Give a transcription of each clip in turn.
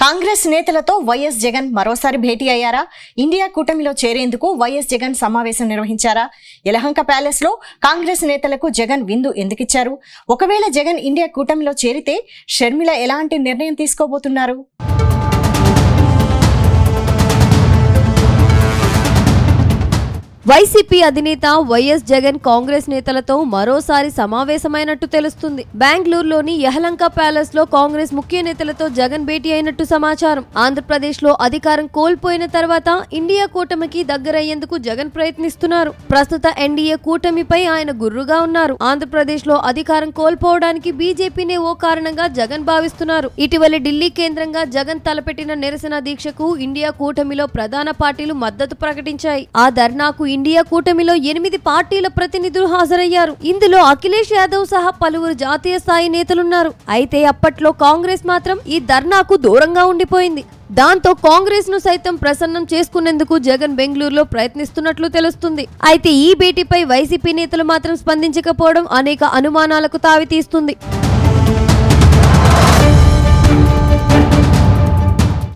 కాంగ్రెస్ నేతలతో వైఎస్ జగన్ మరోసారి భేటీ అయ్యారా? ఇండియా కూటమిలో చేరేందుకు వైఎస్ జగన్ సమావేశం నిర్వహించారా? యలహంక ప్యాలెస్ లో కాంగ్రెస్ నేతలకు జగన్ విందు ఎందుకిచ్చారు? ఒకవేళ జగన్ ఇండియా కూటమిలో చేరితే షర్మిల ఎలాంటి నిర్ణయం తీసుకోబోతున్నారు? వైసీపీ అధినేత వైఎస్ జగన్ కాంగ్రెస్ నేతలతో మరోసారి సమావేశమైనట్టు తెలుస్తుంది. బెంగళూరులోని యలహంక ప్యాలెస్ లో కాంగ్రెస్ ముఖ్య నేతలతో జగన్ భేటీ అయినట్టు సమాచారం. ఆంధ్రప్రదేశ్ లో అధికారం కోల్పోయిన తర్వాత ఇండియా కూటమికి దగ్గరయ్యేందుకు జగన్ ప్రయత్నిస్తున్నారు. ప్రస్తుత ఎన్డీఏ కూటమిపై ఆయన గుర్రుగా ఉన్నారు. ఆంధ్రప్రదేశ్ లో అధికారం కోల్పోవడానికి బీజేపీనే ఓ కారణంగా జగన్ భావిస్తున్నారు. ఇటీవల ఢిల్లీ కేంద్రంగా జగన్ తలపెట్టిన నిరసన దీక్షకు ఇండియా కూటమిలో ప్రధాన పార్టీలు మద్దతు ప్రకటించాయి. ఆ ధర్నాకు ఇండియా కూటమిలో 8 పార్టీల ప్రతినిధులు హాజరయ్యారు. ఇందులో అఖిలేష్ యాదవ్ సహా పలువురు జాతీయ స్థాయి నేతలున్నారు. అయితే అప్పట్లో కాంగ్రెస్ మాత్రం ఈ ధర్నాకు దూరంగా ఉండిపోయింది. దాంతో కాంగ్రెస్ ను సైతం ప్రసన్నం చేసుకునేందుకు జగన్ బెంగళూరులో ప్రయత్నిస్తున్నట్లు తెలుస్తుంది. అయితే ఈ భేటీపై వైసీపీ నేతలు మాత్రం స్పందించకపోవడం అనేక అనుమానాలకు తావితీస్తుంది.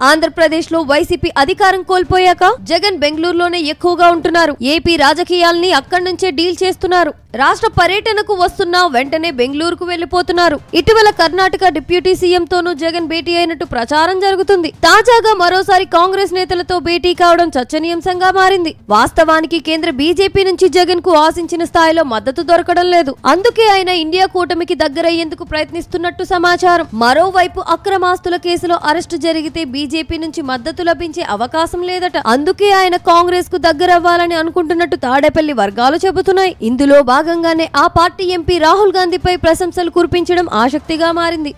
ఆంధ్రప్రదేశ్ లో వైసీపీ అధికారం కోల్పోయాక జగన్ బెంగళూరులోనే ఎక్కువగా ఉంటున్నారు. ఏపీ రాజకీయాల్ని అక్కడి నుంచే డీల్ చేస్తున్నారు. రాష్ట్ర పర్యటనకు వస్తున్నా వెంటనే బెంగళూరుకు వెళ్లిపోతున్నారు. ఇటీవల కర్ణాటక డిప్యూటీ సీఎం తోనూ జగన్ భేటీ అయినట్టు ప్రచారం జరుగుతుంది. తాజాగా మరోసారి కాంగ్రెస్ నేతలతో భేటీ కావడం చర్చనీయాంశంగా మారింది. వాస్తవానికి కేంద్ర బీజేపీ నుంచి జగన్ కు ఆశించిన స్థాయిలో మద్దతు దొరకడం లేదు. అందుకే ఆయన ఇండియా కూటమికి దగ్గరయ్యేందుకు ప్రయత్నిస్తున్నట్టు సమాచారం. మరోవైపు అక్రమాస్తుల కేసులో అరెస్టు జరిగితే బీజేపీ నుంచి మద్దతు లభించే అవకాశం లేదట. అందుకే ఆయన కాంగ్రెస్ కు దగ్గరవ్వాలని అనుకుంటున్నట్టు తాడేపల్లి వర్గాలు చెబుతున్నాయి. ఇందులో భాగంగానే ఆ పార్టీ ఎంపీ రాహుల్ గాంధీపై ప్రశంసలు కురిపించడం ఆసక్తిగా మారింది.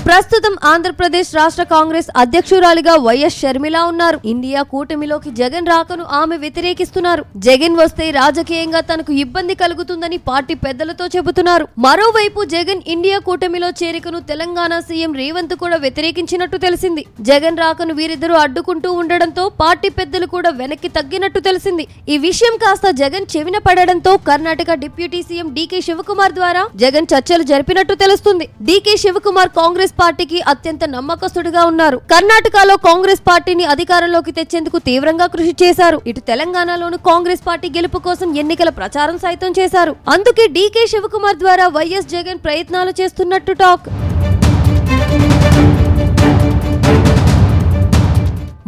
ప్రస్తుతం ఆంధ్రప్రదేశ్ రాష్ట్ర కాంగ్రెస్ అధ్యక్షురాలిగా వైఎస్ షర్మిల ఉన్నారు. ఇండియా కూటమిలోకి జగన్ రాకను ఆమె వ్యతిరేకిస్తున్నారు. జగన్ వస్తే రాజకీయంగా తనకు ఇబ్బంది కలుగుతుందని పార్టీ పెద్దలతో చెబుతున్నారు. మరోవైపు జగన్ ఇండియా కూటమిలో చేరికను తెలంగాణ సీఎం రేవంత్ కూడా వ్యతిరేకించినట్టు తెలిసింది. జగన్ రాకను వీరిద్దరూ అడ్డుకుంటూ ఉండడంతో పార్టీ పెద్దలు కూడా వెనక్కి తగ్గినట్టు తెలిసింది. ఈ విషయం కాస్త జగన్ చెవిన పడడంతో Karnataka deputy CM DK Shivakumar ద్వారా జగన్ చర్చలు జరిపినట్టు తెలుస్తుంది. డీకే శివకుమార్ కాంగ్రెస్ పార్టీకి అత్యంత నమ్మకస్తుడిగా ఉన్నారు. కర్ణాటకలో కాంగ్రెస్ పార్టీని అధికారంలోకి తెచ్చేందుకు తీవ్రంగా కృషి చేశారు. ఇటు తెలంగాణలోను కాంగ్రెస్ పార్టీ గెలుపు కోసం ఎన్నికల ప్రచారం సైతం చేశారు. అందుకే డీకే శివకుమార్ ద్వారా వైఎస్ జగన్ ప్రయత్నాలు చేస్తున్నట్టు టాక్.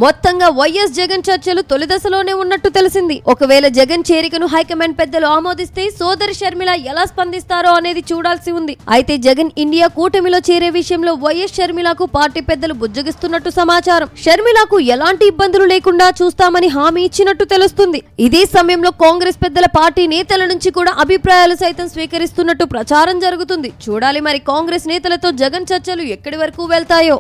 మొత్తంగా వైఎస్ జగన్ చర్చలు తొలి దశలోనే ఉన్నట్టు తెలిసింది. ఒకవేళ జగన్ చేరికను హైకమాండ్ పెద్దలు ఆమోదిస్తే సోదరి షర్మిల ఎలా స్పందిస్తారో అనేది చూడాల్సి ఉంది. అయితే జగన్ ఇండియా కూటమిలో చేరే విషయంలో వైఎస్ షర్మిలకు పార్టీ పెద్దలు బుజ్జగిస్తున్నట్టు సమాచారం. షర్మిలకు ఎలాంటి ఇబ్బందులు లేకుండా చూస్తామని హామీ ఇచ్చినట్టు తెలుస్తుంది. ఇదే సమయంలో కాంగ్రెస్ పెద్దల పార్టీ నేతల నుంచి కూడా అభిప్రాయాలు సైతం స్వీకరిస్తున్నట్టు ప్రచారం జరుగుతుంది. చూడాలి మరి కాంగ్రెస్ నేతలతో జగన్ చర్చలు ఎక్కడి వరకు వెళ్తాయో.